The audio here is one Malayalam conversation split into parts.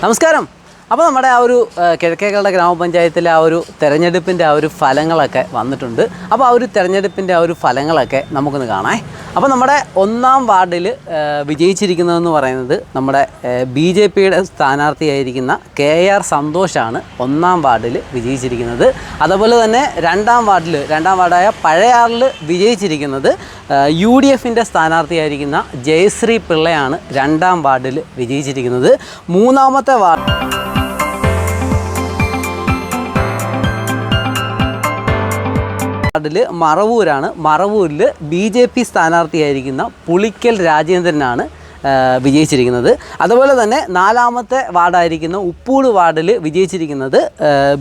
നമസ്കാരം. അപ്പോൾ നമ്മുടെ ആ ഒരു കിഴക്കേക്കട ഗ്രാമപഞ്ചായത്തിലെ ആ ഒരു തെരഞ്ഞെടുപ്പിൻ്റെ ആ ഒരു ഫലങ്ങളൊക്കെ വന്നിട്ടുണ്ട്. അപ്പോൾ ആ ഒരു തെരഞ്ഞെടുപ്പിൻ്റെ ആ ഒരു ഫലങ്ങളൊക്കെ നമുക്കൊന്ന് കാണാം. അപ്പോൾ നമ്മുടെ 1-ാം വാർഡിൽ വിജയിച്ചിരിക്കുന്നതെന്ന് പറയുന്നത് നമ്മുടെ BJPയുടെ സ്ഥാനാർത്ഥിയായിരിക്കുന്ന KR സന്തോഷാണ് 1-ാം വാർഡിൽ വിജയിച്ചിരിക്കുന്നത്. അതുപോലെ തന്നെ 2-ാം വാർഡായ പഴയാറിൽ വിജയിച്ചിരിക്കുന്നത് UDFൻ്റെ സ്ഥാനാർത്ഥിയായിരിക്കുന്ന ജയശ്രീ പിള്ളയാണ് 2-ാം വാർഡിൽ വിജയിച്ചിരിക്കുന്നത്. 3-ാമത്തെ വാർഡിൽ മറവൂരാണ്. മറവൂരിൽ BJP സ്ഥാനാർത്ഥിയായിരിക്കുന്ന പുളിക്കൽ രാജേന്ദ്രനാണ് വിജയിച്ചിരിക്കുന്നത്. അതുപോലെ തന്നെ 4-ാമത്തെ വാർഡായിരിക്കുന്ന ഉപ്പൂട് വാർഡിൽ വിജയിച്ചിരിക്കുന്നത്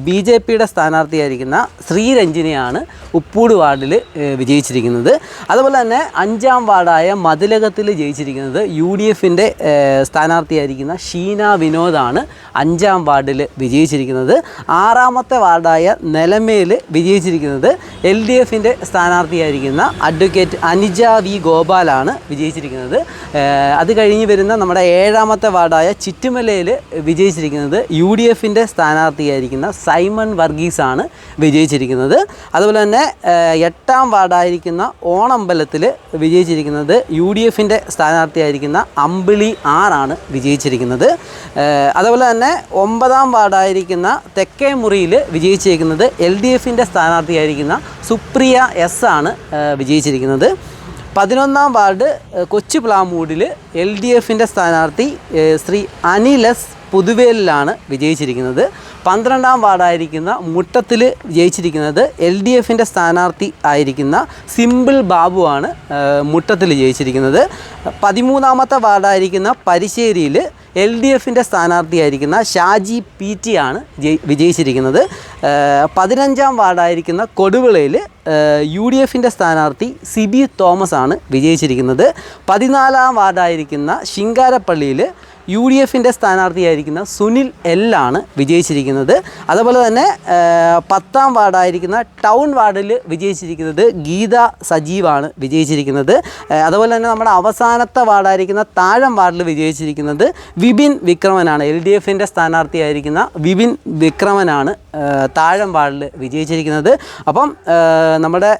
BJPയുടെ സ്ഥാനാർത്ഥിയായിരിക്കുന്ന ശ്രീരഞ്ജിനിയാണ് ഉപ്പൂട് വാർഡിൽ വിജയിച്ചിരിക്കുന്നത്. അതുപോലെ തന്നെ 5-ാം വാർഡായ മതിലകത്തിൽ ജയിച്ചിരിക്കുന്നത് UDFൻ്റെ സ്ഥാനാർത്ഥിയായിരിക്കുന്ന ഷീന വിനോദാണ് 5-ാം വാർഡിൽ വിജയിച്ചിരിക്കുന്നത്. 6-ാമത്തെ വാർഡായ നിലമേൽ വിജയിച്ചിരിക്കുന്നത് LDFൻ്റെ സ്ഥാനാർത്ഥിയായിരിക്കുന്ന അഡ്വക്കേറ്റ് അനുജ V ഗോപാലാണ് വിജയിച്ചിരിക്കുന്നത്. അത് കഴിഞ്ഞ് വരുന്ന നമ്മുടെ 7-ാമത്തെ വാർഡായ ചിറ്റുമലയിൽ വിജയിച്ചിരിക്കുന്നത് UDFൻ്റെ സ്ഥാനാർത്ഥിയായിരിക്കുന്ന സൈമൺ വർഗീസാണ് വിജയിച്ചിരിക്കുന്നത്. അതുപോലെ തന്നെ 8-ാം വാർഡായിരിക്കുന്ന ഓണമ്പലത്തിൽ വിജയിച്ചിരിക്കുന്നത് UDFൻ്റെ സ്ഥാനാർത്ഥിയായിരിക്കുന്ന അമ്പിളി ആറാണ് വിജയിച്ചിരിക്കുന്നത്. അതുപോലെ തന്നെ 9-ാം വാർഡായിരിക്കുന്ന തെക്കേ മുറിയിൽ വിജയിച്ചിരിക്കുന്നത് LDFൻ്റെ സ്ഥാനാർത്ഥിയായിരിക്കുന്ന സുപ്രിയ S ആണ് വിജയിച്ചിരിക്കുന്നത്. 11-ാം വാർഡ് കൊച്ചു പ്ലാമൂടിൽ LDFൻ്റെ സ്ഥാനാർത്ഥി ശ്രീ അനിലസ് പുതുവേലിലാണ് വിജയിച്ചിരിക്കുന്നത്. 12-ാം വാർഡായിരിക്കുന്ന മുട്ടത്തിൽ ജയിച്ചിരിക്കുന്നത് LDFൻ്റെ സ്ഥാനാർത്ഥി ആയിരിക്കുന്ന സിമ്പിൾ ബാബുവാണ് മുട്ടത്തിൽ ജയിച്ചിരിക്കുന്നത്. 13-ാമത്തെ വാർഡായിരിക്കുന്ന പരിശ്ശേരിയിൽ LDFൻ്റെ സ്ഥാനാർത്ഥിയായിരിക്കുന്ന ഷാജി PT ആണ് വിജയിച്ചിരിക്കുന്നത്. 15-ാം വാർഡായിരിക്കുന്ന കൊടുവിളയിൽ UDFൻ്റെ സ്ഥാനാർത്ഥി സിബി തോമസ് ആണ് വിജയിച്ചിരിക്കുന്നത്. 14-ാം വാർഡായിരിക്കുന്ന ശിങ്കാരപ്പള്ളിയിൽ UDFൻ്റെ സ്ഥാനാർത്ഥിയായിരിക്കുന്ന സുനിൽ L ആണ് വിജയിച്ചിരിക്കുന്നത്. അതുപോലെ തന്നെ 10-ാം വാർഡായിരിക്കുന്ന ടൗൺ വാർഡിൽ വിജയിച്ചിരിക്കുന്നത് ഗീത സജീവാണ് വിജയിച്ചിരിക്കുന്നത്. അതുപോലെ തന്നെ നമ്മുടെ അവസാനത്തെ വാർഡായിരിക്കുന്ന താഴം വാർഡിൽ വിജയിച്ചിരിക്കുന്നത് വിപിൻ വിക്രമനാണ്. LDFൻ്റെ സ്ഥാനാർത്ഥിയായിരിക്കുന്ന വിപിൻ വിക്രമനാണ് താഴം വാർഡിൽ വിജയിച്ചിരിക്കുന്നത്. അപ്പം നമ്മുടെ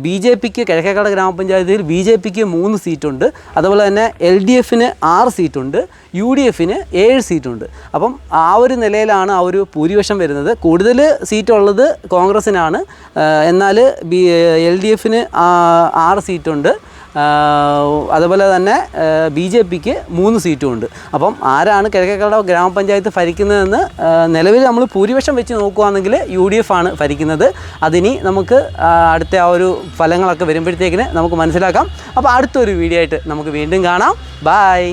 BJPക്ക് കിഴക്കേക്കട ഗ്രാമപഞ്ചായത്തിൽ BJPക്ക് 3 സീറ്റുണ്ട്. അതുപോലെ തന്നെ LDFന് 6 സീറ്റുണ്ട്. UDFന് 7 സീറ്റുണ്ട്. അപ്പം ആ ഒരു നിലയിലാണ് ആ ഒരു ഭൂരിപക്ഷം വരുന്നത്. കൂടുതൽ സീറ്റുള്ളത് കോൺഗ്രസ്സിനാണ്. എന്നാൽ LDFന് 6 സീറ്റുണ്ട്. അതുപോലെ തന്നെ BJPക്ക് 3 സീറ്റുമുണ്ട്. അപ്പം ആരാണ് കിഴക്കേക്കട ഗ്രാമപഞ്ചായത്ത് ഭരിക്കുന്നതെന്ന് നിലവിൽ നമ്മൾ ഭൂരിപക്ഷം വെച്ച് നോക്കുകയാണെങ്കിൽ UDF ആണ് ഭരിക്കുന്നത്. അതിനി നമുക്ക് അടുത്ത ആ ഒരു ഫലങ്ങളൊക്കെ വരുമ്പോഴത്തേക്കിന് നമുക്ക് മനസ്സിലാക്കാം. അപ്പോൾ അടുത്തൊരു വീഡിയോ ആയിട്ട് നമുക്ക് വീണ്ടും കാണാം. ബൈ.